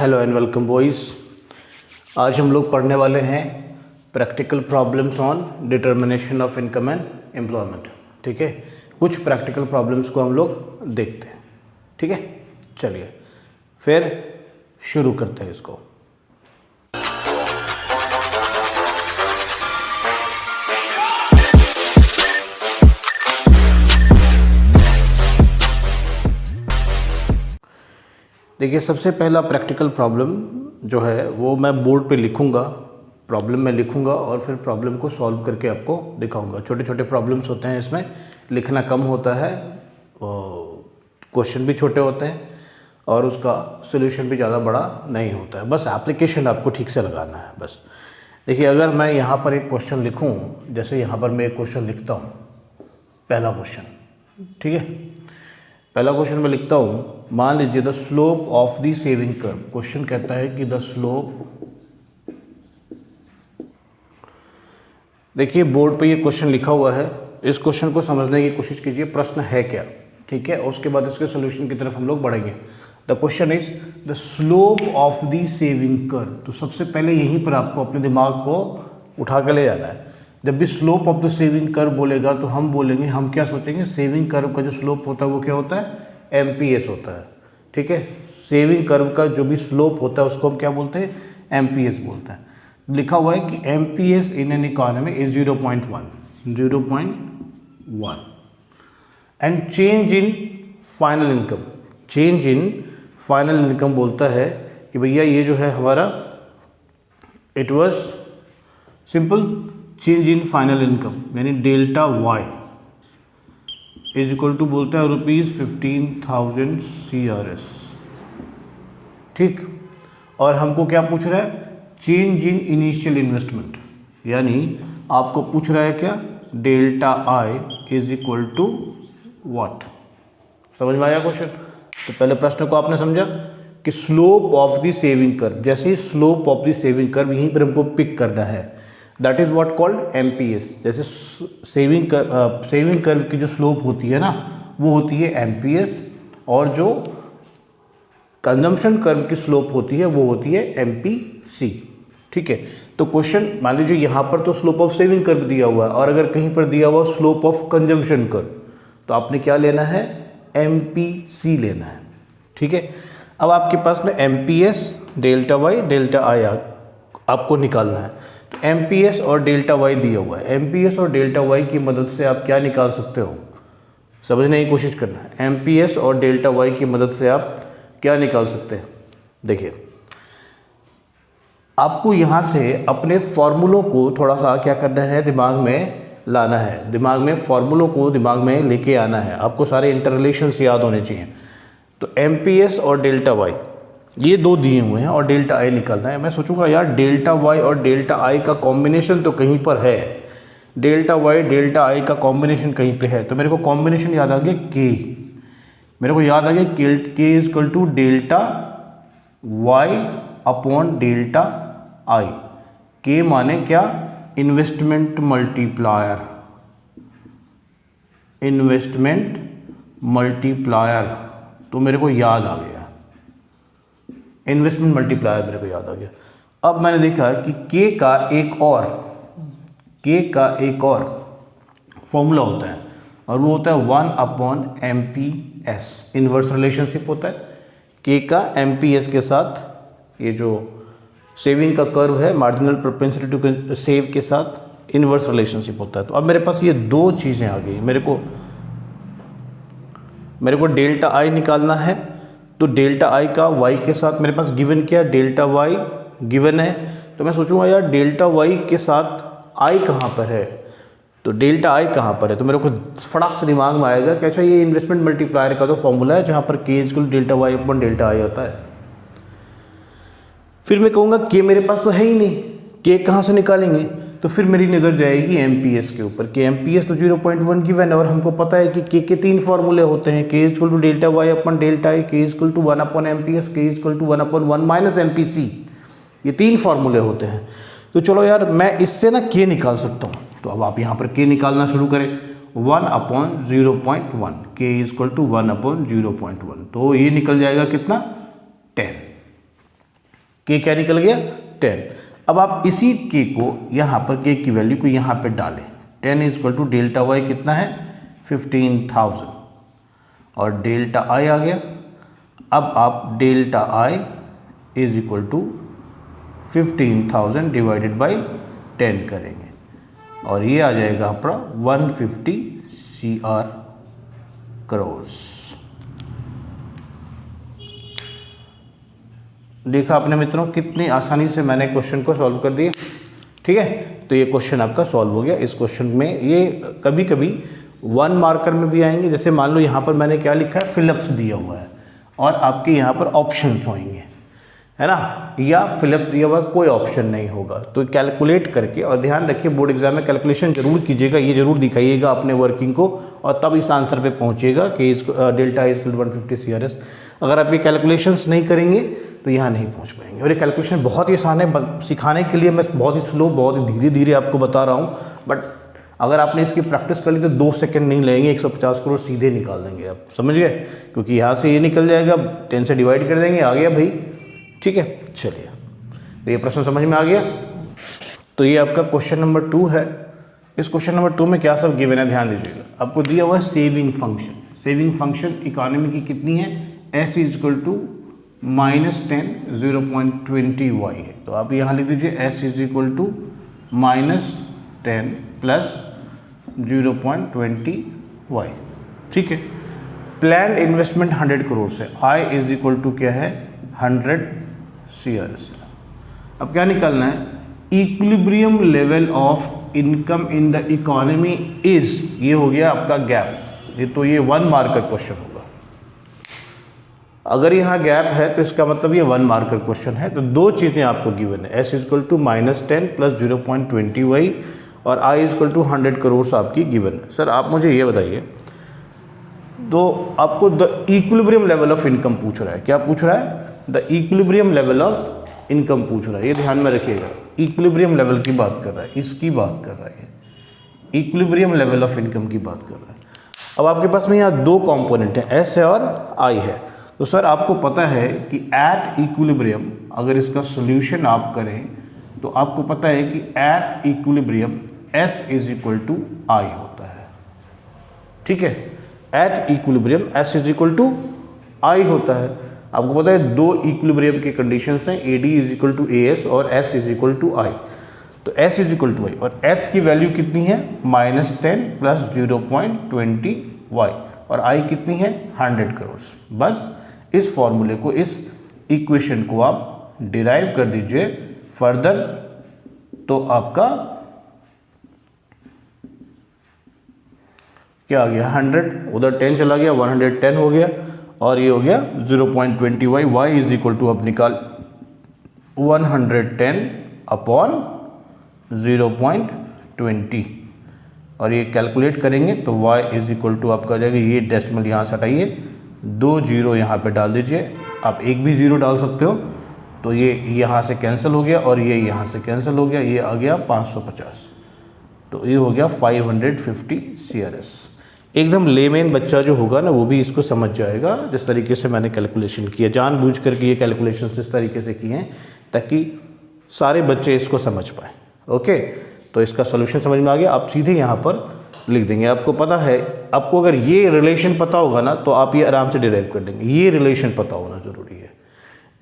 Hello and welcome boys. आज हम लोग पढ़ने वाले हैं practical problems on determination of income and employment. ठीक है, कुछ प्रैक्टिकल प्रॉब्लम्स को हम लोग देखते हैं। ठीक है, चलिए फिर शुरू करते हैं इसको। देखिए, सबसे पहला प्रैक्टिकल प्रॉब्लम जो है वो मैं बोर्ड पे लिखूंगा, प्रॉब्लम में लिखूंगा और फिर प्रॉब्लम को सॉल्व करके आपको दिखाऊंगा। छोटे छोटे प्रॉब्लम्स होते हैं, इसमें लिखना कम होता है, क्वेश्चन भी छोटे होते हैं और उसका सोल्यूशन भी ज़्यादा बड़ा नहीं होता है। बस एप्लीकेशन आपको ठीक से लगाना है बस। देखिए, अगर मैं यहाँ पर एक क्वेश्चन लिखूँ, जैसे यहाँ पर मैं एक क्वेश्चन लिखता हूँ, पहला क्वेश्चन, ठीक है, पहला क्वेश्चन मैं लिखता हूँ। मान लीजिए the slope of the saving curve. Question कहता है कि द स्लोप, देखिए बोर्ड पे ये क्वेश्चन लिखा हुआ है, इस क्वेश्चन को समझने की कोशिश कीजिए, प्रश्न है क्या। ठीक है, उसके बाद इसके सोल्यूशन की तरफ हम लोग बढ़ेंगे। The question is the slope of the saving curve. तो सबसे पहले यहीं पर आपको अपने दिमाग को उठा के ले जाना है। जब भी slope of the saving curve बोलेगा तो हम बोलेंगे, हम क्या सोचेंगे, सेविंग कर्व का जो स्लोप होता है वो क्या होता है, एमपीएस होता है। ठीक है, सेविंग कर्व का जो भी स्लोप होता है उसको हम क्या बोलते हैं, एमपीएस बोलते हैं। लिखा हुआ है कि MPS in an economy is 0.1 and change in final income. Change in final income बोलता है कि भैया ये जो है हमारा, it was simple, change in final income यानी delta Y is equal to बोलता है ₹15,000 CRS। ठीक, और हमको क्या पूछ रहा है, चेंज इन इनिशियल इन्वेस्टमेंट, यानी आपको पूछ रहा है क्या, delta I is equal to what. समझ में आया क्वेश्चन? तो पहले प्रश्न को आपने समझा कि slope of the saving curve, जैसे ही slope of the saving curve यहीं पर हमको पिक करना है, that is what called MPS. जैसे सेविंग कर्व की जो स्लोप होती है ना, वो होती है एमपीएस, और जो कंजम्पशन कर्व की स्लोप होती है वो होती है एमपीसी। ठीक है, तो क्वेश्चन मान लीजिए यहाँ पर तो स्लोप ऑफ सेविंग कर्व दिया हुआ है, और अगर कहीं पर दिया हुआ स्लोप ऑफ कंजम्पशन कर्व, तो आपने क्या लेना है, एमपीसी लेना है। ठीक है, अब आपके पास में MPS, delta Y, delta I आपको निकालना है। एमपीएस और डेल्टा वाई दिया हुआ है, एमपीएस और डेल्टा वाई की मदद से आप क्या निकाल सकते हो, समझने की कोशिश करना है। एमपीएस और डेल्टा वाई की मदद से आप क्या निकाल सकते हैं। देखिए, आपको यहाँ से अपने फॉर्मूलों को थोड़ा सा क्या करना है, दिमाग में लाना है, दिमाग में फॉर्मूलों को दिमाग में लेके आना है। आपको सारे इंटर रिलेशंस याद होने चाहिए। तो एमपीएस और डेल्टा वाई ये दो दिए हुए हैं और डेल्टा आई निकालना है। मैं सोचूंगा यार डेल्टा वाई और डेल्टा आई का कॉम्बिनेशन तो कहीं पर है, डेल्टा वाई डेल्टा आई का कॉम्बिनेशन कहीं पे है, तो मेरे को कॉम्बिनेशन याद आ गया के, मेरे को याद आ गया K is equal to delta Y upon delta I. K माने क्या, इन्वेस्टमेंट मल्टीप्लायर, इन्वेस्टमेंट मल्टीप्लायर, तो मेरे को याद आ गया, इन्वेस्टमेंट मल्टीप्लायर मेरे को याद आ गया। अब मैंने देखा कि के का एक और फॉर्मूला होता है, और वो होता है 1/MPS, इन्वर्स रिलेशनशिप होता है के का एमपीएस के साथ। ये जो सेविंग का कर्व है, मार्जिनल प्रोपेंसिटी टू सेव के साथ इन्वर्स रिलेशनशिप होता है। तो अब मेरे पास ये दो चीज़ें आ गई, मेरे को डेल्टा आई निकालना है। तो डेल्टा आई का वाई के साथ मेरे पास गिवन क्या, डेल्टा वाई गिवन है, तो मैं सोचूंगा यार डेल्टा वाई के साथ आई कहाँ पर है, तो डेल्टा आई कहाँ पर है, तो मेरे को फटाक से दिमाग में आएगा कि अच्छा ये इन्वेस्टमेंट मल्टीप्लायर का तो फॉर्मूला है जहाँ पर K equal delta Y upon delta I होता है। फिर मैं कहूँगा के मेरे पास तो है ही नहीं, के कहाँ से निकालेंगे, तो फिर मेरी नज़र जाएगी एमपीएस के ऊपर कि एमपीएस तो 0.1 गिवन है, और हमको पता है कि के तीन फॉर्मूले होते हैं, K equal to delta Y upon delta I, K equal to 1/MPS, के इक्वल टू 1/1 माइनस एमपीसी, ये तीन फॉर्मूले होते हैं। तो चलो यार मैं इससे ना के निकाल सकता हूँ। तो अब आप यहाँ पर के निकालना शुरू करें, 1/0.1, के इक्वल टू 1/0.1, तो ये निकल जाएगा कितना, 10। के क्या निकल गया 10। अब आप इसी के को यहाँ पर के की वैल्यू को यहाँ पे डालें, 10 इक्वल टू डेल्टा वाई कितना है 15,000 और डेल्टा आई आ गया। अब आप delta I is equal to 15,000 divided by 10 करेंगे और ये आ जाएगा अपना 150 CR करोड़। देखा आपने मित्रों कितनी आसानी से मैंने क्वेश्चन को सॉल्व कर दिया। ठीक है, तो ये क्वेश्चन आपका सॉल्व हो गया। इस क्वेश्चन में ये कभी कभी 1 मार्कर में भी आएंगे, जैसे मान लो यहाँ पर मैंने क्या लिखा है फिलिप्स दिया हुआ है और आपके यहाँ पर ऑप्शंस होंगे, है ना, या फिलिप्स दिया हुआ कोई ऑप्शन नहीं होगा। तो कैलकुलेट करके, और ध्यान रखिए बोर्ड एग्जाम में कैलकुलेशन जरूर कीजिएगा, ये जरूर दिखाइएगा अपने वर्किंग को और तब इस आंसर पे पहुंचिएगा कि इसको डेल्टा इज इक्वल 150 CRS। अगर आप ये कैलकुलेशंस नहीं करेंगे तो यहाँ नहीं पहुँच पाएंगे। और ये कैलकुलेशन बहुत ही आसान है, सिखाने के लिए मैं बहुत ही स्लो, बहुत ही धीरे धीरे आपको बता रहा हूँ, बट अगर आपने इसकी प्रैक्टिस कर ली तो 2 सेकंड नहीं लगेंगे, 150 करोड़ सीधे निकाल देंगे आप, समझ गए, क्योंकि यहाँ से ये निकल जाएगा, 10 से डिवाइड कर देंगे, आ गया भाई। ठीक है, चलिए, तो ये प्रश्न समझ में आ गया। तो ये आपका क्वेश्चन नंबर 2 है। इस क्वेश्चन नंबर 2 में क्या सब गिवन है ध्यान दीजिएगा। आपको दिया हुआ है saving function. Saving function economy की कितनी है, s is equal to -10 0.20y है। तो आप यहाँ लिख दीजिए s is equal to -10 plus 0.20y। ठीक है, प्लान इन्वेस्टमेंट 100 करोड़ से, i इज इक्वल टू क्या है 100 CRS। अब क्या निकालना है, equilibrium level of income in the economy is, ये हो गया आपका गैप, ये तो ये 1 मार्कर क्वेश्चन होगा। अगर यहाँ गैप है तो इसका मतलब ये 1 मार्कर क्वेश्चन है। तो 2 चीज़ें आपको गिवन है, s equal to -10 plus 0.20y और i इक्वल टू 100 करोड़ आपकी गिवन है। सर आप मुझे ये बताइए, तो आपको the equilibrium level of income पूछ रहा है, क्या पूछ रहा है, the equilibrium level of income पूछ रहा है, ये ध्यान में रखिएगा। इक्विलिब्रियम लेवल की बात कर रहा है, इसकी बात कर रहा है, इक्विलिब्रियम लेवल ऑफ इनकम की बात कर रहा है। अब आपके पास में यहाँ 2 कंपोनेंट हैं, s है और i है। तो सर आपको पता है कि एट इक्विलिब्रियम, अगर इसका सोल्यूशन आप करें तो आपको पता है कि at equilibrium s is equal to i होता है। ठीक है, at equilibrium s is equal to i होता है। आपको पता है 2 इक्विलिब्रियम की कंडीशंस हैं, AD is equal to AS और S is equal to I। तो S is equal to I और S की वैल्यू कितनी है -10 प्लस 0.20y और I कितनी है 100 करोड़। बस इस फॉर्मूले को, इस इक्वेशन को आप डिराइव कर दीजिए फर्दर, तो आपका क्या आ गया 100, उधर 10 चला गया, 110 हो गया और ये हो गया 0.20y, y is equal to अब निकाल 110 अपॉन 0.20 और ये कैलकुलेट करेंगे तो y इज इक्वल टू आपका आ जाएगा, ये डेसिमल यहाँ से हटाइए, 2 जीरो यहाँ पे डाल दीजिए, आप एक भी ज़ीरो डाल सकते हो, तो ये यहाँ से कैंसिल हो गया और ये यहाँ से कैंसिल हो गया, ये आ गया 550, तो ये हो गया 550 CRS। एकदम लेमेन बच्चा जो होगा ना वो भी इसको समझ जाएगा, जिस तरीके से मैंने कैलकुलेशन किया, जानबूझ करके ये कैलकुलेशन इस तरीके से किए हैं ताकि सारे बच्चे इसको समझ पाएँ। ओके, तो इसका सोल्यूशन समझ में आ गया, आप सीधे यहाँ पर लिख देंगे। आपको पता है, आपको अगर ये रिलेशन पता होगा ना तो आप ये आराम से डिराइव कर लेंगे, ये रिलेशन पता होना ज़रूरी है।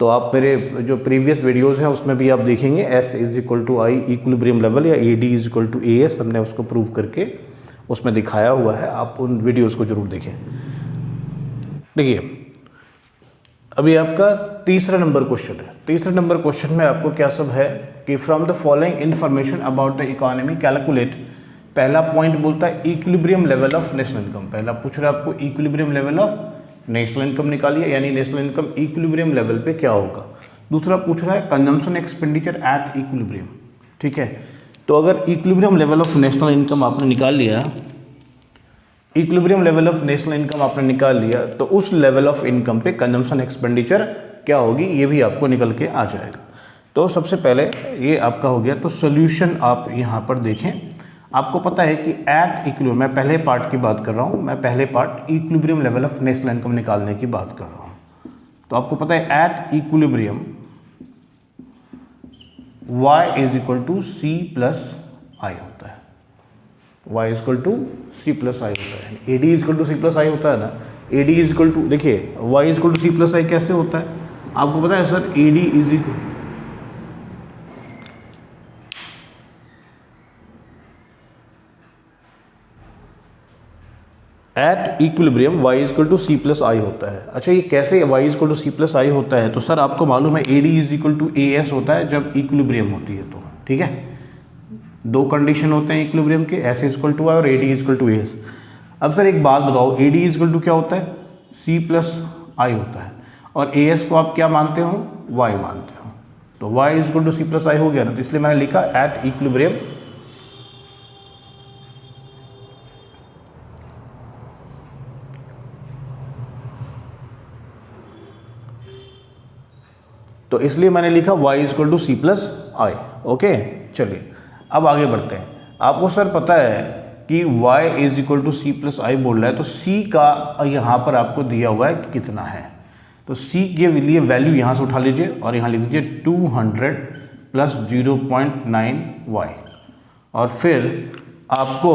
तो आप मेरे जो प्रीवियस वीडियोस हैं उसमें भी आप देखेंगे S is equal to I equilibrium level या AD is equal to AS, हमने उसको प्रूव करके उसमें दिखाया हुआ है, आप उन वीडियोस को जरूर देखें। देखिए अभी आपका तीसरा नंबर क्वेश्चन है। तीसरे नंबर क्वेश्चन में आपको क्या सब है कि from the following information about the economy calculate, पहला पॉइंट बोलता है equilibrium level of national income. पहला पूछ रहा है आपको equilibrium level of national income निकालिए, यानी नेशनल इनकम इक्विलिब्रियम लेवल पे क्या होगा। दूसरा पूछ रहा है कंजम्पशन एक्सपेंडिचर एट इक्विलिब्रियम। ठीक है, तो अगर equilibrium level of national income आपने निकाल लिया, equilibrium level of national income आपने निकाल लिया, तो उस लेवल ऑफ इनकम पे कंजम्पशन एक्सपेंडिचर क्या होगी ये भी आपको निकल के आ जाएगा। तो सबसे पहले ये आपका हो गया, तो सोल्यूशन आप यहाँ पर देखें। आपको पता है कि एट इक्विलिब्रियम, मैं पहले पार्ट की बात कर रहा हूँ, मैं पहले part equilibrium level of national income निकालने की बात कर रहा हूँ। तो आपको पता है at equilibrium y is equal to C plus I होता है, y is equal to C plus I होता है, A D is equal to C plus I होता है ना। A D is equal to, देखिए y is equal to C plus I कैसे होता है आपको पता है sir, A D is equal at equilibrium y is equal to C plus I होता है। अच्छा ये कैसे y is equal to C plus I होता है, तो सर आपको मालूम है A D is equal to A S होता है जब इक्विलिब्रियम होती है तो, ठीक है। दो कंडीशन होते हैं इक्विलिब्रियम के, S is equal to I और A D is equal to A S. अब सर एक बात बताओ, A D is equal to क्या होता है, सी प्लस आई होता है, और ए एस को आप क्या मानते हो, y मानते हो, तो y is equal to C plus I हो गया ना, तो इसलिए मैंने लिखा एट इक्विलिब्रियम तो इसलिए मैंने लिखा y is equal to C plus I. Okay चलिए अब आगे बढ़ते हैं। आपको सर पता है कि y is equal to C plus I बोल रहा है, तो c का यहाँ पर आपको दिया हुआ है कि कितना है, तो c के लिए वैल्यू यहाँ से उठा लीजिए और यहाँ लिख दीजिए 200 प्लस 0.9y, और फिर आपको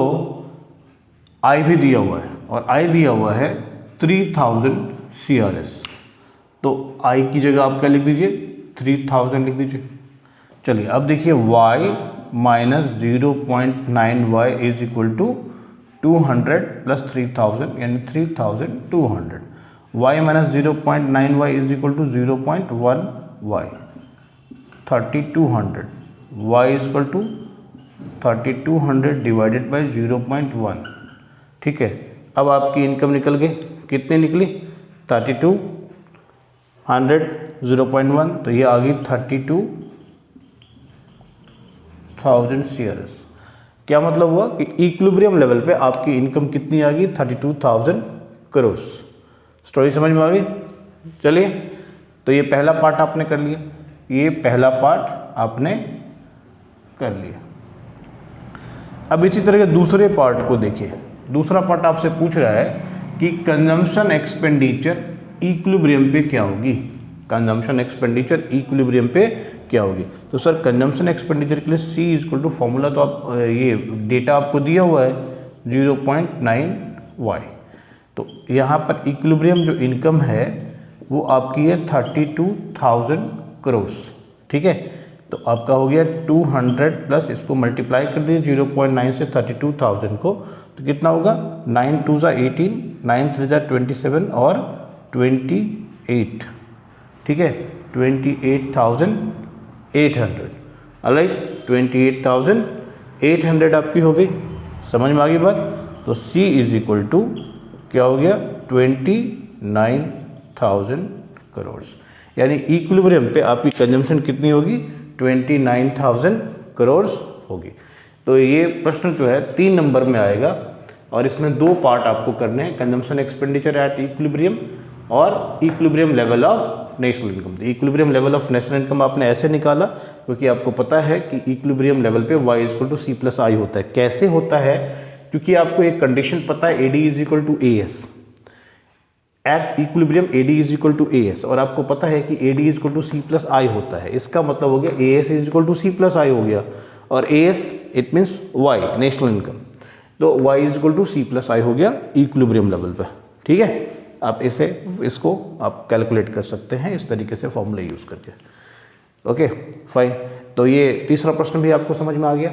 i भी दिया हुआ है, और i दिया हुआ है 3000 CRS, तो i की जगह आप क्या लिख दीजिए 3000 लिख दीजिए। चलिए अब देखिए y minus 0.9y is equal to 200 plus 3000 यानी 3200, y minus 0.9y is equal to 0.1y 3200, y is equal to 3200 divided by 0.1, ठीक है। अब आपकी इनकम निकल गई, कितनी निकली 3200 0.1, तो ये आ गई 32,000 CRS। क्या मतलब हुआ कि इक्विलिब्रियम लेवल पे आपकी इनकम कितनी आ गई 32,000 करोड़। स्टोरी समझ में आ गई। चलिए तो ये पहला पार्ट आपने कर लिया, ये पहला पार्ट आपने कर लिया। अब इसी तरह के दूसरे पार्ट को देखिए। दूसरा पार्ट आपसे पूछ रहा है कि कंजम्पशन एक्सपेंडिचर इक्विलिब्रियम पे क्या होगी, कंजम्पशन एक्सपेंडिचर इक्विलिब्रियम पे क्या होगी। तो सर कंजम्पशन एक्सपेंडिचर के लिए C is equal to formula तो आप ये डेटा आपको दिया हुआ है 0.9y, तो यहाँ पर इक्विलिब्रियम जो इनकम है वो आपकी है 32,000 करोड़, ठीक है। तो आपका हो गया 200 प्लस इसको मल्टीप्लाई कर दीजिए 0.9 से 32,000 को, तो कितना होगा 9 2 ज़ा 18, 9 3 ज़ा 27 और 28, ठीक है 28,800, अलग 28,800 आपकी हो गई। समझ में आ गई बात। तो C इज इक्वल टू क्या हो गया 29,000 करोड़, यानी इक्विलिब्रियम पे आपकी कंजम्पशन कितनी होगी 29,000 करोड़ होगी। तो ये प्रश्न जो है 3 नंबर में आएगा और इसमें 2 पार्ट आपको करने हैं, कंजम्पशन एक्सपेंडिचर एट इक्विलिब्रियम और equilibrium level of national income. Equilibrium level of national income आपने ऐसे निकाला क्योंकि आपको पता है कि इक्विलिब्रियम लेवल पे y is equal to C plus I होता है। कैसे होता है, क्योंकि आपको एक कंडीशन पता है AD is equal to AS, at equilibrium AD is equal to AS, और आपको पता है कि AD is equal to C plus I होता है। इसका मतलब हो गया AS is equal to C plus I हो गया, और AS it means y national income, तो y is equal to C plus I हो गया इक्विलिब्रियम लेवल पे, ठीक है। आप इसको आप कैलकुलेट कर सकते हैं इस तरीके से फॉर्मूला यूज़ करके। ओके फाइन, तो ये तीसरा प्रश्न भी आपको समझ में आ गया।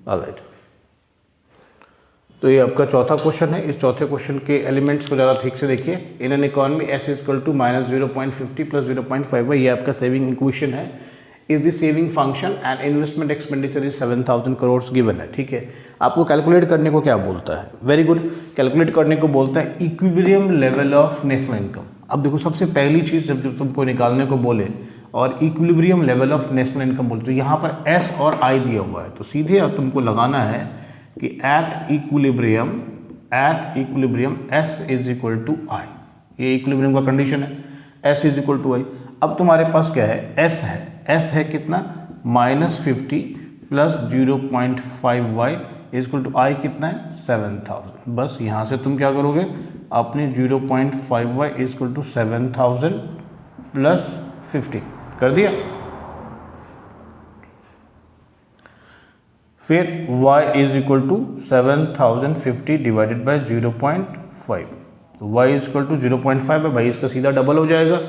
ऑलराइट, तो ये आपका चौथा क्वेश्चन है। इस चौथे क्वेश्चन के एलिमेंट्स को ज़्यादा ठीक से देखिए। In an economy S is equal to minus 0.50 plus 0.5, ये आपका सेविंग इक्वेशन है। Is the saving function and investment expenditure is 7,000 crore given है, ठीक है। आपको कैलकुलेट करने को क्या बोलता है, वेरी गुड, कैलकुलेट करने को बोलता है equilibrium level of national income. अब देखो सबसे पहली चीज़ जब तुमको निकालने को बोले और equilibrium level of national income बोलते, तो यहाँ पर S और I दिया हुआ है, तो सीधे अब तुमको लगाना है कि at equilibrium S is equal to I, ये इक्विलिब्रियम का कंडीशन है, S is equal to I। अब तुम्हारे पास क्या है, S है कितना -50 plus 0.5y is equal to I कितना है 7,000। बस यहाँ से तुम क्या करोगे, अपने 0.5y is equal to 7,000 plus 50 कर दिया, फिर y is equal to 7050 divided by 0.5, तो y इज इक्वल टू 0.5 है भाई, इसका सीधा डबल हो जाएगा,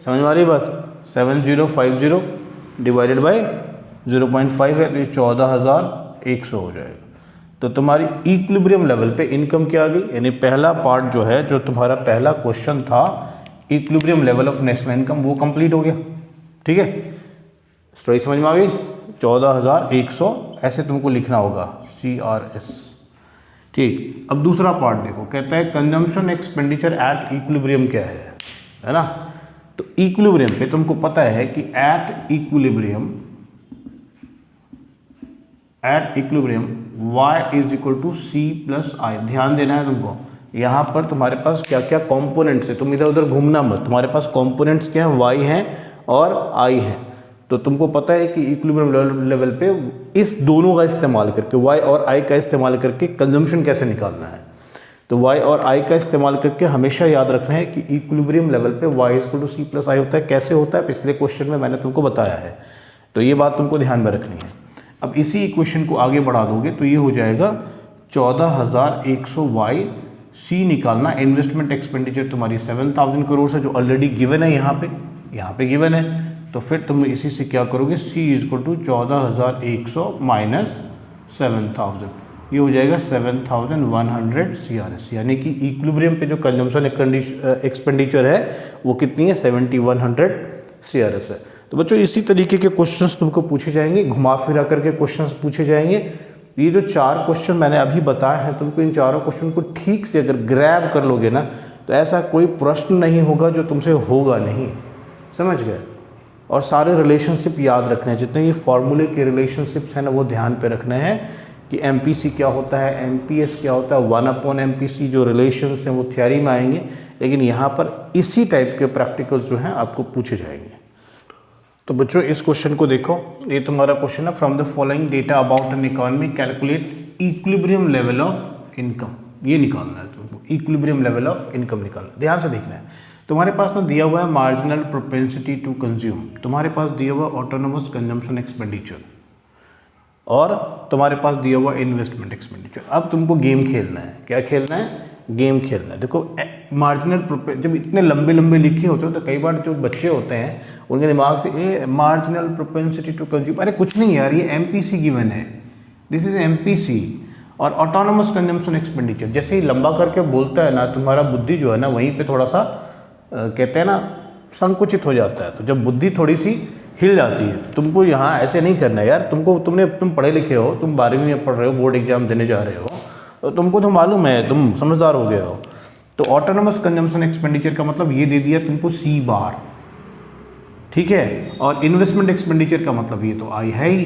समझ में आ रही बात। 7050 डिवाइडेड बाय 0.5 है तो ये 14100 हो जाएगा। तो तुम्हारी इक्विलिब्रियम लेवल पे इनकम क्या आ गई, यानी पहला पार्ट जो है, जो तुम्हारा पहला क्वेश्चन था equilibrium level of national income, वो कंप्लीट हो गया। ठीक है, स्टोरी समझ में आ गई। 14100 ऐसे तुमको लिखना होगा CRS। ठीक, अब दूसरा पार्ट देखो, कहता है कंजम्पशन एक्सपेंडिचर एट इक्विलिब्रियम क्या है ना। तो इक्विलिब्रियम पे तुमको पता है कि at equilibrium y is equal to C plus I. ध्यान देना है तुमको, यहाँ पर तुम्हारे पास क्या क्या कॉम्पोनेंट्स है, तुम इधर उधर घूमना मत। तुम्हारे पास कॉम्पोनेंट्स क्या है, y हैं और i हैं। तो तुमको पता है कि इक्विलिब्रियम लेवल पे इस दोनों का इस्तेमाल करके, y और i का इस्तेमाल करके कंजम्पशन कैसे निकालना है। तो y और i का इस्तेमाल करके हमेशा याद रखना है कि इक्विलिब्रियम लेवल पे y is equal to C plus I होता है। कैसे होता है, पिछले क्वेश्चन में मैंने तुमको बताया है, तो ये बात तुमको ध्यान में रखनी है। अब इसी इक्वेशन को आगे बढ़ा दोगे तो ये हो जाएगा 14100 y, C निकालना। इन्वेस्टमेंट एक्सपेंडिचर तुम्हारी 7000 करोड़ से, जो ऑलरेडी गिवन है यहाँ पे गिवन है। तो फिर तुम इसी से क्या करोगे, C is equal to 14100 minus 7000, ये हो जाएगा 7100 CRS। यानी कि इक्विलिब्रियम पे जो कंजम्पशन एक्सपेंडिचर है वो कितनी है, 7100 CRS है। तो बच्चों इसी तरीके के क्वेश्चंस तुमको पूछे जाएंगे, घुमा फिरा करके क्वेश्चंस पूछे जाएंगे। ये जो 4 क्वेश्चन मैंने अभी बताए हैं, तुमको इन चारों क्वेश्चन को ठीक से अगर ग्रैब कर लोगे ना, तो ऐसा कोई प्रश्न नहीं होगा जो तुमसे होगा नहीं, समझ गए। और सारे रिलेशनशिप याद रखने हैं, जितने ये फॉर्मूले के रिलेशनशिप्स हैं ना, वो ध्यान पे रखने हैं कि MPC क्या होता है, MPS क्या होता है, 1/MPC जो रिलेशंस हैं वो थियरी में आएंगे, लेकिन यहाँ पर इसी टाइप के प्रैक्टिकल्स जो हैं आपको पूछे जाएंगे। तो बच्चों इस क्वेश्चन को देखो, ये तुम्हारा क्वेश्चन है, from the following data about an economy calculate equilibrium level of income. ये निकालना है तुमको, इक्विलिब्रियम लेवल ऑफ इनकम निकालना। ध्यान से देखना है, तुम्हारे पास ना दिया हुआ है मार्जिनल प्रोपेंसिटी टू कंज्यूम, तुम्हारे पास दिया हुआ ऑटोनोमस कंजम्पशन एक्सपेंडिचर, और तुम्हारे पास दिया हुआ इन्वेस्टमेंट एक्सपेंडिचर। अब तुमको गेम खेलना है, क्या खेलना है, गेम खेलना है। देखो मार्जिनल, जब इतने लंबे लंबे लिखे होते हो तो कई बार जो बच्चे होते हैं उनके दिमाग से ये मार्जिनल प्रोपेंसिटी टू कंज्यूम, अरे कुछ नहीं यार, ये MPC गिवन है, दिस इज MPC। और ऑटोनोमस कंजम्पशन एक्सपेंडिचर जैसे ही लंबा करके बोलता है ना, तुम्हारा बुद्धि जो है ना वहीं पे थोड़ा सा कहते हैं ना संकुचित हो जाता है। तो जब बुद्धि थोड़ी सी हिल जाती है तो तुमको यहाँ ऐसे नहीं करना है यार। तुम पढ़े लिखे हो, तुम 12वीं में पढ़ रहे हो, बोर्ड एग्जाम देने जा रहे हो, तो तुमको तो मालूम है, तुम समझदार हो गए हो। तो ऑटोनोमस कंजम्पशन एक्सपेंडिचर का मतलब ये दे दिया तुमको C बार, ठीक है। और इन्वेस्टमेंट एक्सपेंडिचर का मतलब ये तो I है ही।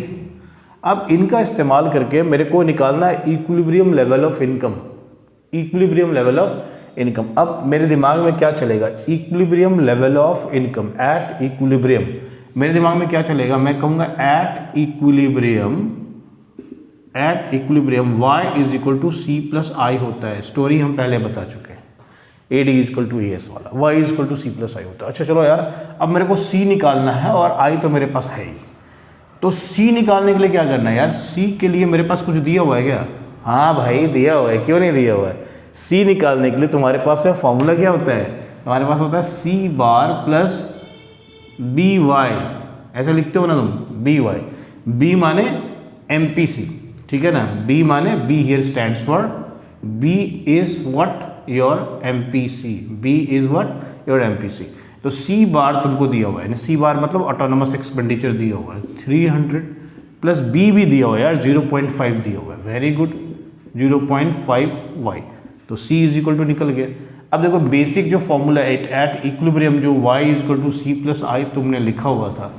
अब इनका इस्तेमाल करके मेरे को निकालना है equilibrium level of income, equilibrium level of income. अब मेरे दिमाग में क्या चलेगा, equilibrium level of income at equilibrium. मेरे दिमाग में क्या चलेगा, मैं कहूँगा at equilibrium y is equal to C plus I होता है। स्टोरी हम पहले बता चुके हैं, AD is equal to ES वाला, y is equal to C plus I होता है। अच्छा चलो यार, अब मेरे को C निकालना है और I तो मेरे पास है ही। तो C निकालने के लिए क्या करना है यार, C के लिए मेरे पास कुछ दिया हुआ है क्या, हाँ भाई दिया हुआ है, क्यों नहीं दिया हुआ है। C निकालने के लिए तुम्हारे पास है फॉर्मूला, क्या होता है तुम्हारे पास, होता है C बार प्लस BY, ऐसा लिखते हो ना तुम, BY, B माने MPC, ठीक है ना, B माने B here stands for B is what your MPC, B is what your MPC। तो C बार तुमको दिया हुआ है, यानी C बार मतलब ऑटोनोमस एक्सपेंडिचर दिया हुआ है 300 प्लस B भी दिया हुआ है यार 0.5 दिया हुआ है, वेरी गुड 0.5y। तो C इज इक्वल टू निकल गया। अब देखो बेसिक जो फॉर्मूला एट इक्विलिब्रियम जो y is equal to C plus I तुमने लिखा हुआ था,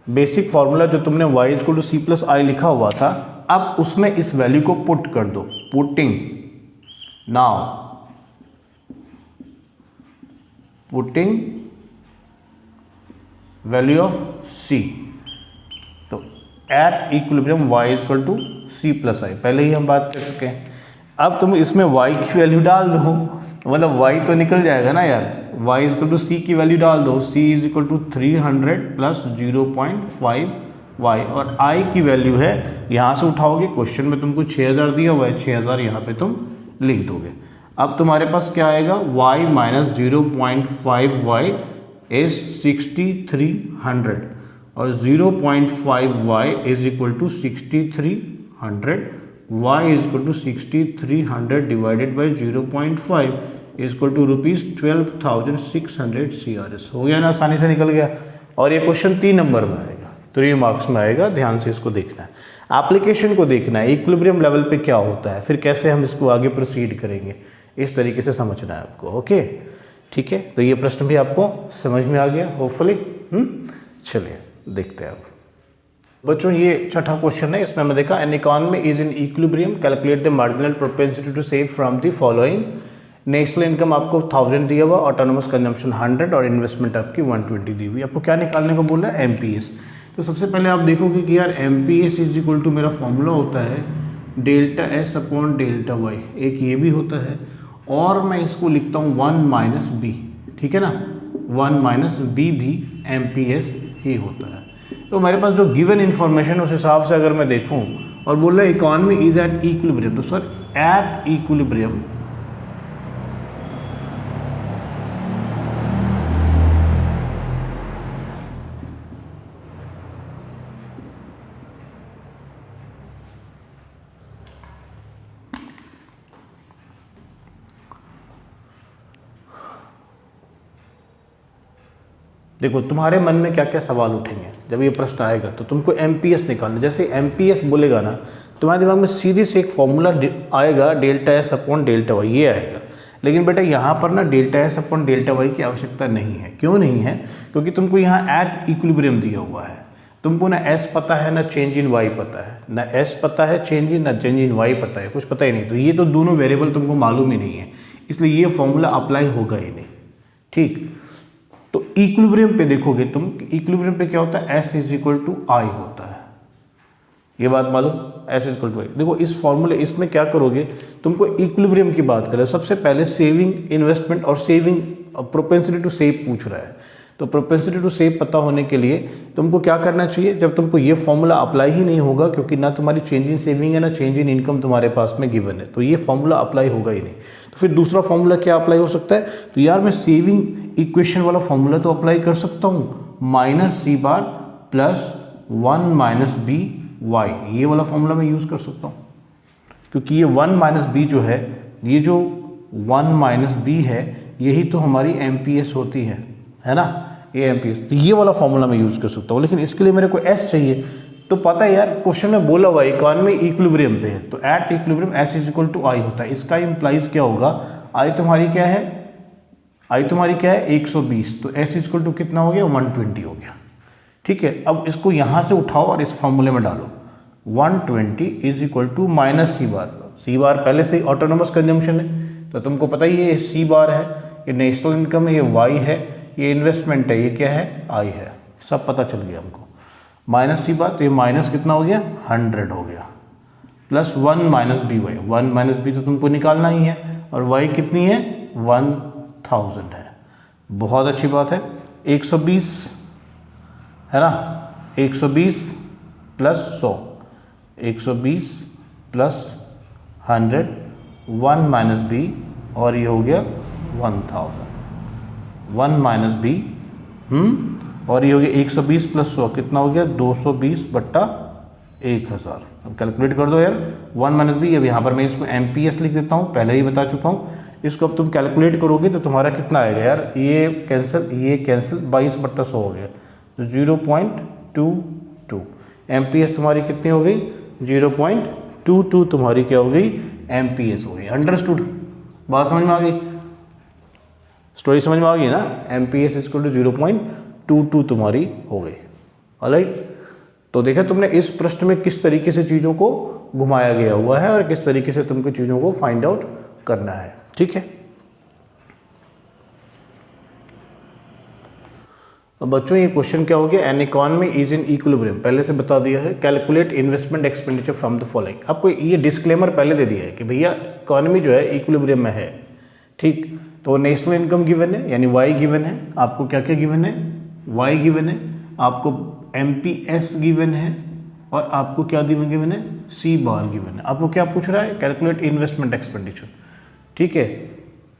बेसिक फॉर्मूला जो तुमने y is equal to C plus I लिखा हुआ था, अब उसमें इस वैल्यू को पुट कर दो, पुटिंग वैल्यू ऑफ C। तो at equilibrium y is equal to C plus I, पहले ही हम बात कर चुके हैं। अब तुम इसमें y की वैल्यू डाल दो, मतलब y तो निकल जाएगा ना यार, y is equal to C की वैल्यू डाल दो, c is equal to 300 plus 0.5 y, और i की वैल्यू है, यहाँ से उठाओगे, क्वेश्चन में तुमको 6000 दिया हुआ है, 6000 यहाँ पे तुम लिख दोगे। अब तुम्हारे पास क्या आएगा, y माइनस 0.5y इज 6300 और 0.5y is equal to 6300, y is equal to 6300 divided by 0.5 is equal to ₹12,600 CRS। हो गया ना, आसानी से निकल गया। और ये क्वेश्चन 3 नंबर में आएगा, 3 मार्क्स में आएगा, ध्यान से इसको देखना है, एप्लीकेशन को देखना है, इक्विलिब्रियम लेवल पे क्या होता है, फिर कैसे हम इसको आगे प्रोसीड करेंगे, इस तरीके से समझना है आपको। ओके ठीक है, तो ये प्रश्न भी आपको समझ में आ गया होपफुली। चलिए देखते हैं अब बच्चों, ये छठा क्वेश्चन है, इसमें हमें देखा an economy is in equilibrium, calculate the marginal propensity to save from the following. National income आपको 1000 दिया हुआ, ऑटोनोमस कंजम्पशन 100 और इन्वेस्टमेंट आपकी 120 दी हुई। आपको क्या निकालने को बोला है, एमपीएस। तो सबसे पहले आप देखोगे कि यार एमपीएस इज इक्वल टू, मेरा फॉर्मूला होता है delta S upon delta Y, एक ये भी होता है, और मैं इसको लिखता हूँ 1 माइनस बी, ठीक है ना, 1 माइनस बी भी एमपीएस ही होता है। तो मेरे पास जो गिवन इन्फॉर्मेशन उस हिसाब से अगर मैं देखूं, और बोल रहा है इकॉनमी इज एट इक्विलिब्रियम, तो सर एट इक्विलिब्रियम देखो तुम्हारे मन में क्या क्या सवाल उठेंगे जब ये प्रश्न आएगा, तो तुमको एमपीएस निकालना। जैसे एमपीएस बोलेगा ना, तुम्हारे दिमाग में सीधे से एक फॉर्मूला आएगा delta S upon delta Y, ये आएगा। लेकिन बेटा यहाँ पर ना delta S upon delta Y की आवश्यकता नहीं है। क्यों नहीं है, क्योंकि तुमको यहाँ एट इक्विलिब्रियम दिया हुआ है, तुमको ना एस पता है ना चेंज इन वाई पता है, ना एस पता है चेंज इन, ना चेंज इन वाई पता है, कुछ पता ही नहीं। तो ये तो दोनों वेरिएबल तुमको मालूम ही नहीं है, इसलिए ये फॉर्मूला अप्लाई होगा ही नहीं। ठीक, तो इक्विलिब्रियम पे देखोगे तुम, इक्विलिब्रियम पे क्या होता है, S is equal to I होता है, ये बात मालूम, एस इज इक्वल टू आई। देखो इस फॉर्मूले, इसमें क्या करोगे, तुमको इक्विलिब्रियम की बात करें, सबसे पहले सेविंग, इन्वेस्टमेंट और सेविंग प्रोपेंसिटी टू सेव पूछ रहा है। तो प्रोपेंसिटी टू सेव पता होने के लिए तुमको क्या करना चाहिए, जब तुमको ये फॉर्मूला अप्लाई ही नहीं होगा, क्योंकि ना तुम्हारी चेंज इन सेविंग है ना चेंज इन इनकम तुम्हारे पास में गिवन है, तो ये फॉर्मूला अप्लाई होगा ही नहीं। तो फिर दूसरा फॉर्मूला क्या अप्लाई हो सकता है, तो यार मैं सेविंग इक्वेशन वाला फॉर्मूला तो अप्लाई कर सकता हूँ, माइनस सी बार प्लस 1 माइनस बी वाई, ये वाला फॉर्मूला मैं यूज़ कर सकता हूँ। क्योंकि ये 1 माइनस बी जो है, ये जो 1 माइनस बी है, यही तो हमारी एमपीएस होती है ना, ये एमपीएस। तो ये वाला फॉर्मूला मैं यूज़ कर सकता हूँ, लेकिन इसके लिए मेरे को एस चाहिए। तो पता है यार, क्वेश्चन में बोला हुआ इकॉनमी इक्विलिब्रियम पे है, तो at equilibrium S is equal to I होता है। इसका इंप्लाइज क्या होगा, आई तुम्हारी क्या है, आई तुम्हारी क्या है 120, तो एस इज इक्वल टू कितना हो गया, 120 हो गया। ठीक है, अब इसको यहाँ से उठाओ और इस फॉर्मूले में डालो, 120 इज इक्वल टू माइनस सी बार। सी बार पहले से ऑटोनोमस कंजम्पशन है, तो तुमको पता ही है, ये सी बार है, ये नेशनल इनकम है, ये वाई है, ये इन्वेस्टमेंट है, ये क्या है, आई है, सब पता चल गया हमको। माइनस सी बार, तो ये माइनस कितना हो गया, 100 हो गया, plus 1 minus B Y, 1 minus B तो तुमको निकालना ही है, और वाई कितनी है, 1000 है। बहुत अच्छी बात है, 120 है ना, 120 प्लस 100, 120 प्लस 100, 1 माइनस बी, और ये हो गया 1000, 1 माइनस बी, और ये हो गया 120 प्लस 100 कितना हो गया, 220 बट्टा 1000। अब कैलकुलेट कर दो यार, 1 माइनस बी, अब यहाँ पर मैं इसको एमपीएस लिख देता हूँ, पहले ही बता चुका हूँ। इसको अब तुम कैलकुलेट करोगे तो तुम्हारा कितना आएगा यार, ये कैंसिल 22 बट्टा 100 हो गया, तो 0.22 एमपीएस तुम्हारी कितनी हो गई, 0.22 तुम्हारी क्या हो गई, एमपीएस हो गई। अंडरस्टूड, बात समझ में आ गई, स्टोरी समझ में आ गई ना, एमपीएस इक्वल टू 0.22 तुम्हारी हो गई। ऑलराइट, तो देखा तुमने इस प्रश्न में किस तरीके से चीज़ों को घुमाया गया हुआ है और किस तरीके से तुमको चीज़ों को फाइंड आउट करना है। ठीक है, अब बच्चों ये क्वेश्चन क्या हो गया, N economy is in equilibrium, पहले से बता दिया है। Calculate investment expenditure from the following, आपको ये डिस्क्लेमर पहले दे दिया है कि भैया इकॉनमी जो है इक्विलिब्रियम में है, ठीक। तो नेशनल इनकम गिवन है, यानी वाई गिवन है, आपको क्या क्या गिवन है, वाई गिवन है, आपको MPS गिवन है, और आपको क्या गिवन है, C बार गिवन है। आपको क्या पूछ रहा है, कैलकुलेट इन्वेस्टमेंट एक्सपेंडिचर, ठीक है,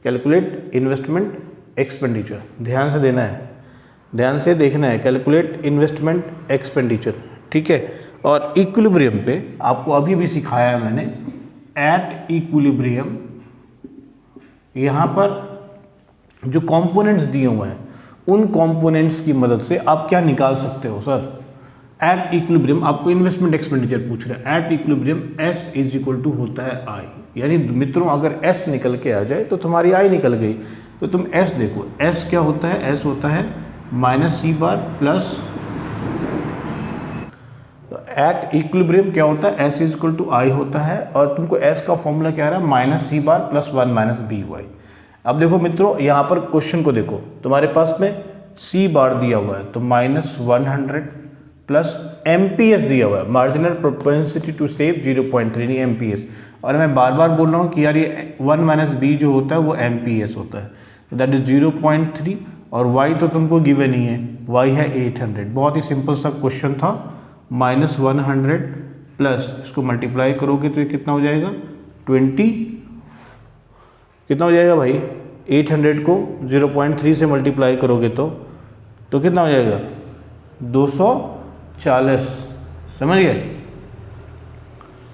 कैलकुलेट इन्वेस्टमेंट एक्सपेंडिचर, ध्यान से देना है, ध्यान से देखना है, कैलकुलेट इन्वेस्टमेंट एक्सपेंडिचर, ठीक है। और इक्विलिब्रियम पे आपको अभी भी सिखाया है मैंने, एट इक्विलिब्रियम, यहाँ पर जो कंपोनेंट्स दिए हुए हैं उन कंपोनेंट्स की मदद से आप क्या निकाल सकते हो सर, एट इक्विलिब्रियम आपको इन्वेस्टमेंट एक्सपेंडिचर पूछ रहा है, at equilibrium S is equal to होता है I, यानी मित्रों अगर S निकल के आ जाए तो तुम्हारी I निकल गई, तो तुम S देखो, S क्या होता है, S होता है -C bar plus, at equilibrium क्या होता है, S is equal to I होता है, और तुमको S का फॉर्मूला क्या आ रहा है, -C बार प्लस 1 - BY। अब देखो मित्रों यहाँ पर क्वेश्चन को देखो, तुम्हारे पास में C बार दिया हुआ है, तो -100 प्लस MPS दिया हुआ है, marginal propensity to save 0.3 MPS, और मैं बार बार बोल रहा हूँ कि यार ये 1 - B जो होता है वो MPS होता है, तो दैट इज 0.3, और Y तो तुमको गिवन ही है, Y है 800। बहुत ही सिंपल सा क्वेश्चन था, -100 प्लस इसको मल्टीप्लाई करोगे तो ये कितना हो जाएगा, 20, कितना हो जाएगा भाई, 800 को 0.3 से मल्टीप्लाई करोगे तो कितना हो जाएगा, 240, समझ गए,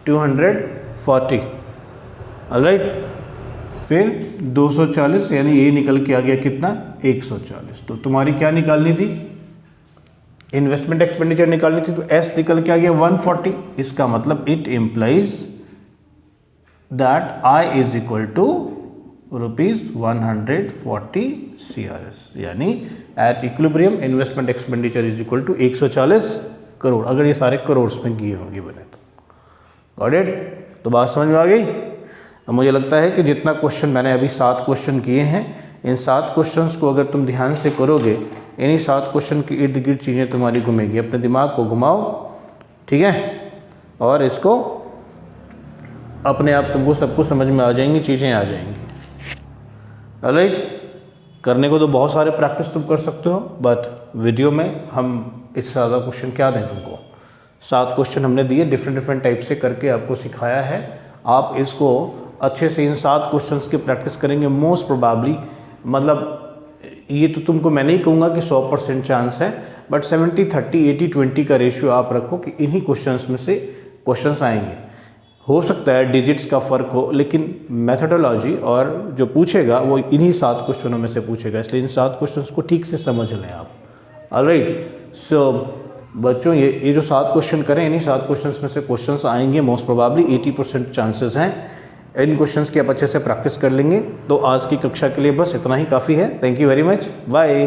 240, ऑलराइट। फिर 240 यानी ये निकल के आ गया कितना, 140। तो तुम्हारी क्या निकालनी थी, इन्वेस्टमेंट एक्सपेंडिचर निकालनी थी, तो S निकल के आ गया 140। इसका मतलब it implies that I is equal to ₹140 CRS, यानी at equilibrium investment expenditure is equal to 140 crore, अगर ये सारे करोड़ में किए होंगे बने तो। गॉट इट, तो बात समझ में आ गई। अब मुझे लगता है कि जितना क्वेश्चन मैंने अभी 7 क्वेश्चन किए हैं, इन 7 क्वेश्चंस को अगर तुम ध्यान से करोगे, इन्हीं 7 क्वेश्चन के इर्द गिर्द चीज़ें तुम्हारी घूमेगी। अपने दिमाग को घुमाओ, ठीक है, और इसको अपने आप तुमको सब कुछ समझ में आ जाएंगी, चीज़ें आ जाएंगी। ऑलराइट, करने को तो बहुत सारे प्रैक्टिस तुम कर सकते हो, बट वीडियो में हम इससे ज़्यादा क्वेश्चन क्या दें तुमको। 7 क्वेश्चन हमने दिए, डिफरेंट टाइप से करके आपको सिखाया है। आप इसको अच्छे से इन 7 क्वेश्चंस की प्रैक्टिस करेंगे, मोस्ट प्रोबेबली, मतलब ये तो तुमको मैं नहीं कहूँगा कि 100% चांस है, बट 70-30, 80-20 का रेशियो आप रखो कि इन्हीं क्वेश्चंस में से क्वेश्चंस आएंगे। हो सकता है डिजिट्स का फ़र्क हो, लेकिन मेथडोलॉजी और जो पूछेगा वो इन्हीं 7 क्वेश्चनों में से पूछेगा, इसलिए इन 7 क्वेश्चंस को ठीक से समझ लें आप। ऑलराइट, सो बच्चों ये जो 7 क्वेश्चन करें, इन्हीं 7 क्वेश्चंस में से क्वेश्चंस आएंगे, मोस्ट प्रोबेबली 80% चांसेस हैं। इन क्वेश्चंस की आप अच्छे से प्रैक्टिस कर लेंगे। तो आज की कक्षा के लिए बस इतना ही काफ़ी है। Thank you very much, bye.